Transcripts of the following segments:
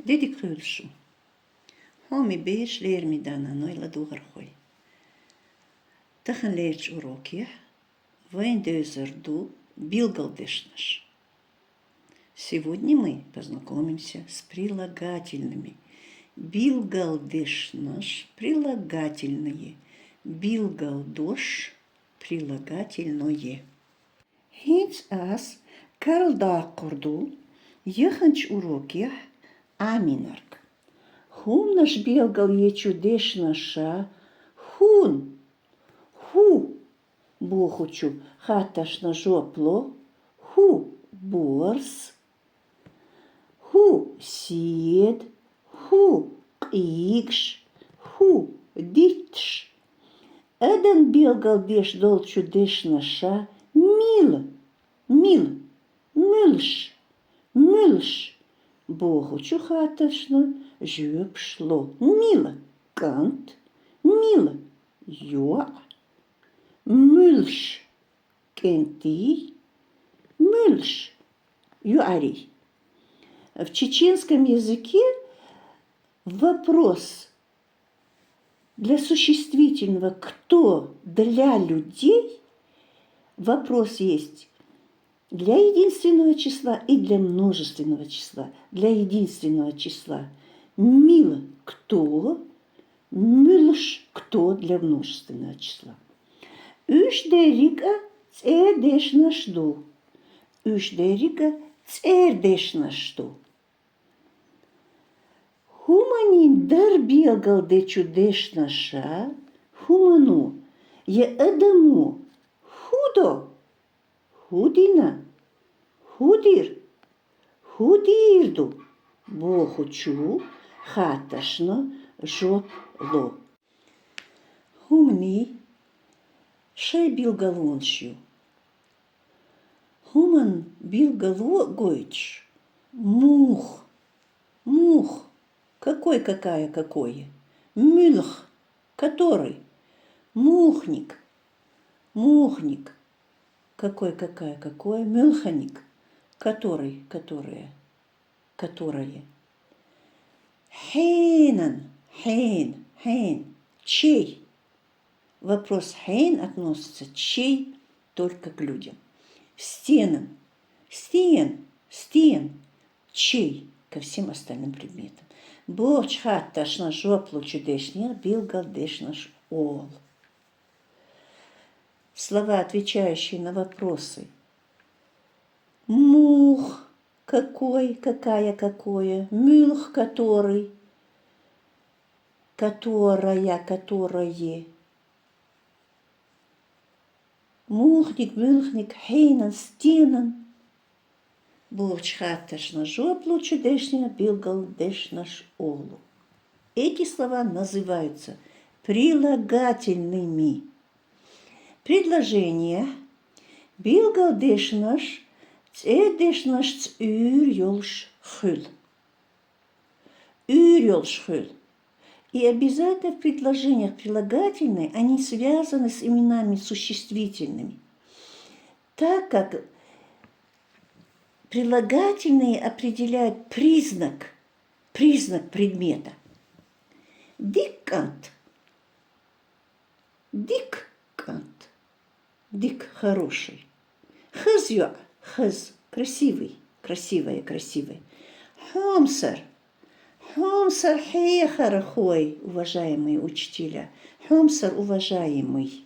Деди крыльшу. Хоми беш лер ми дана, ной ладугар хой. Тахан лерч уроки, вайн дезерду билгалдешнаш. Сегодня мы познакомимся с прилагательными. Билгалдешнаш – прилагательные. Билгалдош – прилагательное. Хинц ас карлдакорду еханч уроки аминарк. Хум наш билгал е чудешнаша хун. Ху бохучу хаташ на жопло. Ху борс. Ху сиед. Ху қиғш. Ху дитш. Эден билгал деш дол чудешнаша мил. Мил. Мылш. Мылш. Бохучу хаташна жөпшло. Мил. Кант. Мил. Йоа. Мылш. Кенти. Мылш. Юари. В чеченском языке вопрос для существительного «кто» для людей, вопрос есть для единственного числа и для множественного числа. Для единственного числа «мил» – «кто», «мылш» – «кто» для множественного числа. «Үш дерика цердешнашду». «Үш дерика цердешнашду». Хуманин дар билгал де чудешнаша, хуману е адаму худо, худина, худир, худирду, бохучу хаташно жопло. Хумни шай билгалоншю. Хуман билгалогойч мух, мух. Какой, какая, какое? Мюлх, который? Мухник, мухник. Какой, какая, какое? Мюлханик, который, которое, которое. Хейнан, хейн, хейн, чей? Вопрос хейн относится чей только к людям. Стенам, стен, стен, чей ко всем остальным предметам. Боч хатташ на жоплу чудешния билгалдеш наш ол. Слова, отвечающие на вопросы. Мух, какой, какая, какое. Мюлх, который, которая, которое. Мухник, мюлхник, хейнан, стенан. Боч хатташ на жоплу чудешния билгалдеш наш олу. Эти слова называются прилагательными. Предложение билгалдеш наш цедеш наш цюр ёлш хюл. Юр ёлш хюл. И обязательно в предложениях прилагательные они связаны с именами существительными. Так как прилагательные определяют признак предмета. Диккант. Диккант. Дик – хороший. Хызьё – хыз – красивый, красивая, красивая. Хомсар. Хомсар хейхарахой, уважаемые учителя. Хомсар – уважаемый.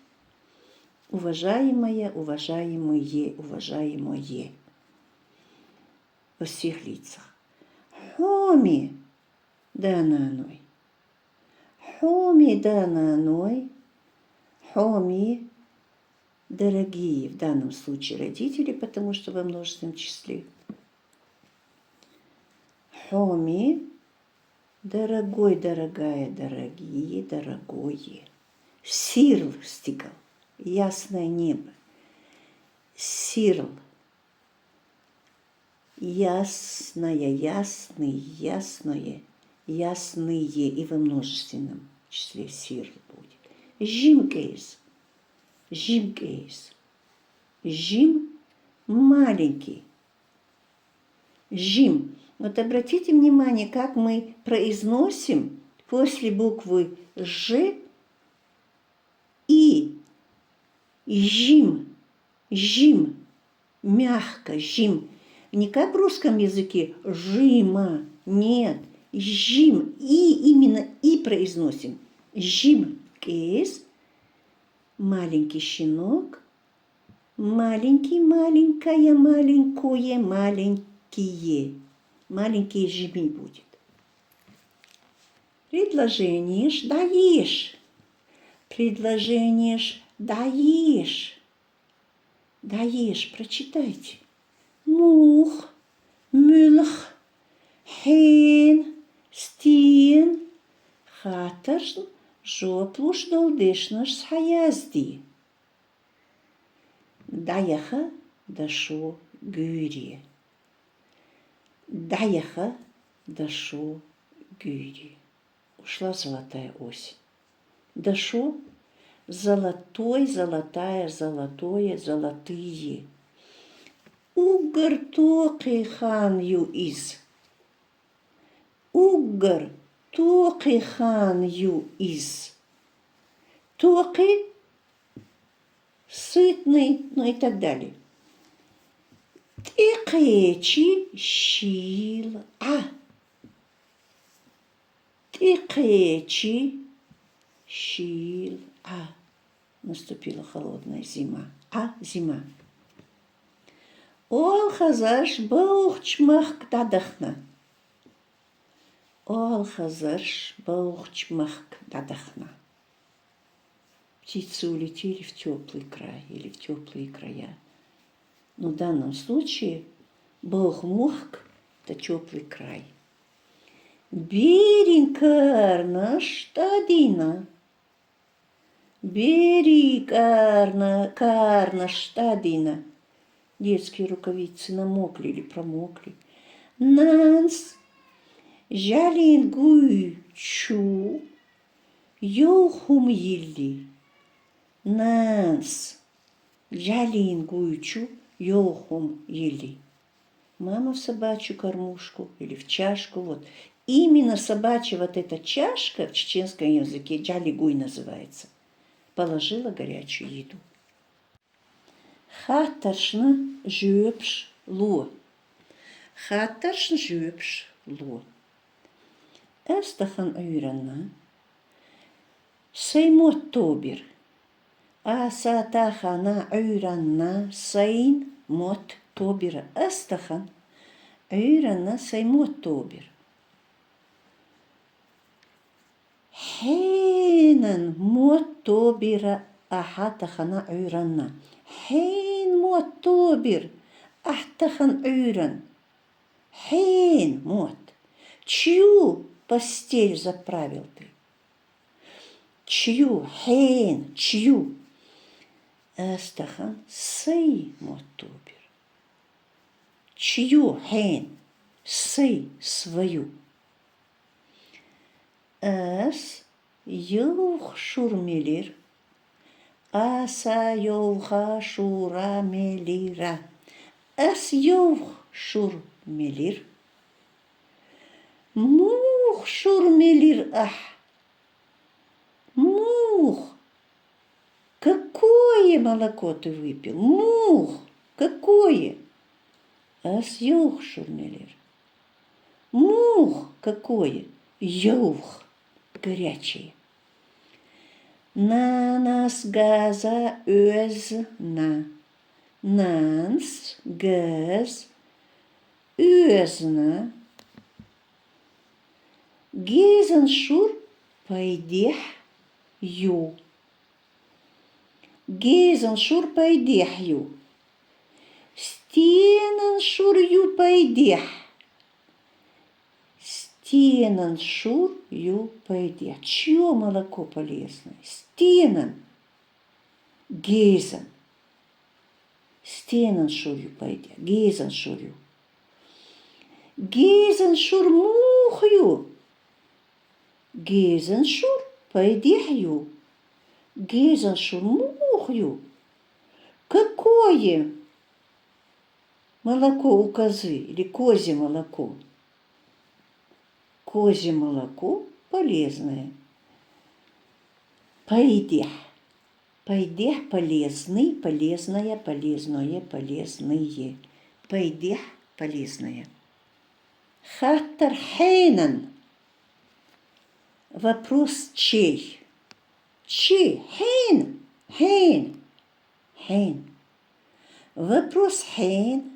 Уважаемая, уважаемые, уважаемое. Во всех лицах. Хоми дананой. Хоми дананой. Хоми дорогие, в данном случае родители, потому что во множественном числе. Хоми дорогой, дорогая, дорогие, дорогое. Сирл стигал. Ясное небо. Сирл. Ясное, ясный, ясное, ясные и во множественном числе сирл будет. Жимкейс. Жимкейс. Жим маленький. Жим Вот обратите внимание, как мы произносим после буквы «ж» и «жим», «жим», мягко, «жим». Не как в русском языке «жима», нет, «жим», и именно «и» произносим. «Жим», «кес», маленький щенок, маленький, маленькая, маленькое, маленькие. Маленькие жми будет. Предложение ж даешь. Предложение ж даешь. Даешь, прочитайте. Мух, мюлх, хейн, стин, хаташ, жоплуш долдышнаш схаязди. Даяха, дашо, гюри. Даяха, дашо, гюри. Ушла золотая осень. Дашо, золотой, золотая, золотое, золотые. Угар тоқи хан ю из. Угар тоқи хан ю из. Тоқи сытный, ну и так далее. Тикечи щил а. Тикечи щил а. Наступила холодная зима. А зима. Ол хазаш баухчмах дадахна. Ол хазаш баухчмах дадахна. Птицы улетели в теплый край или в теплые края. Но в данном случае Баухмухк – это теплый край. Беринкарна штадина. Берикарна штадина. Детские рукавицы намокли или промокли. Нанс жалингуйчу йохум елли. Нанс жалингуйчу йохум елли. Мама в собачью кормушку или в чашку. Вот. Именно собачья вот эта чашка в чеченском языке джалигуй называется. Положила горячую еду. Хатаршна жөпш ло. Хатаршна жөпш ло. Эстахан үйранна. Сеймот тобир. Асатахана үйранна сейн мот тобира. Эстахан үйранна сеймот тобир. Хейнен мот тобира ахатахана үйранна. Хейн мот тобир ахтахан үйран. Хейн мот. Чью постель заправил ты? Чью? Хейн. Чью? Эстахан сей мот тобир. Чью? Хейн. Сей свою. Эс юх шурмелир. Аса йовха шура мелира. Эс йовх шурмелир. Мух шурмелир ах. Мух. Какое молоко ты выпил? Мух. Какое? Эс йовх шурмелир. Мух. Какое? Йовх. Горячее. Нанас газа özna. Нанс газ özna. Гезен шур пайдех ю. Гезен шур пайдех ю. Стенен шур ю пайдех. Стенен шур ю пайдех. Чье молоко полезное? Стенен. Гезен. Стенен шур ю пайдех. Гезен шур ю. Гезен шур мух ю. Гезен шур пайдех ю. Гезен шур мух ю. Какое молоко у козы или козье молоко? Козье молоко полезное. Пайдех. Пайдех полезный, полезное, полезное, полезные. Пайдех полезное. Хаттар хейнан. Вопрос чей? Чей? Хейн. Хейн. Хейн. Вопрос хейн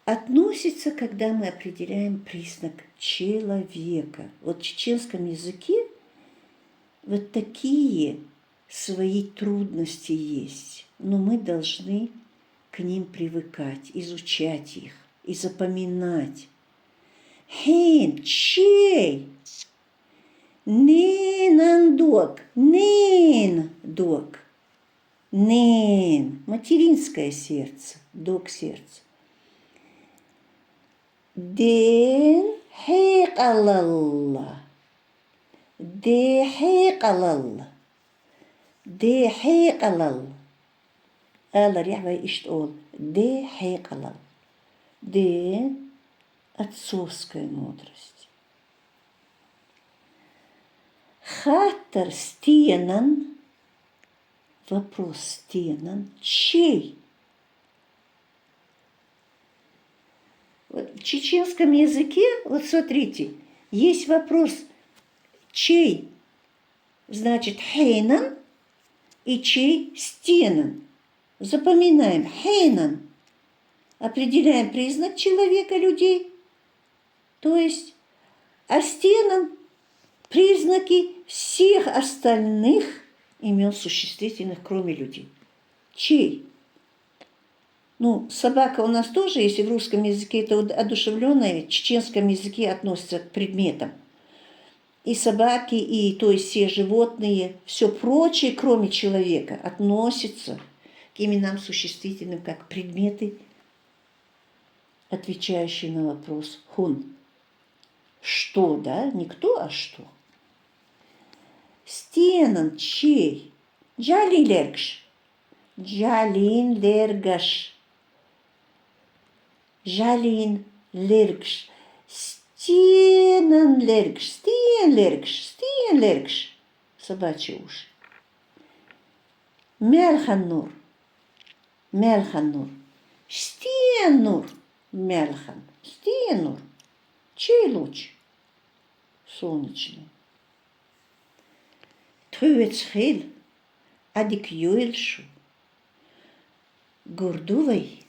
относится, когда мы определяем признак человека. Вот в чеченском языке вот такие свои трудности есть, но мы должны к ним привыкать, изучать их и запоминать. Хейн, чей? Ненандок, нен-док. Нен, материнское сердце, док сердце. Ден хейкалалла. Де хейкалалла. Де хейкалалла. Алла ряхва иштол. Де хейкалалла. Де отцовская мудрость. Хаттер стенан. Вопрос стенан. Чей? Вот в чеченском языке, вот смотрите, есть вопрос чей, значит хейнан, и чей стенан. Запоминаем хейнан. Определяем признак человека, людей. То есть, а стенан признаки всех остальных имен существительных, кроме людей. Чей? Ну, собака у нас тоже, если в русском языке это одушевленное, в чеченском языке относится к предметам. И собаки, и то есть все животные, все прочее, кроме человека, относятся к именам существительным как предметы, отвечающие на вопрос хун. Что, да? Не кто, а что. Стенан чей? Джалин лергш. Джалин лергаш. Джалин лергш. Стенан лергш. Стен лергш. Стен лергш. Собачьи уши. Мелханнур. Мелханнур. Стеннур. Мелхан. Стеннур. Чей луч? Солнечный. Төвецхил, адик юэлшу. Гурдувай,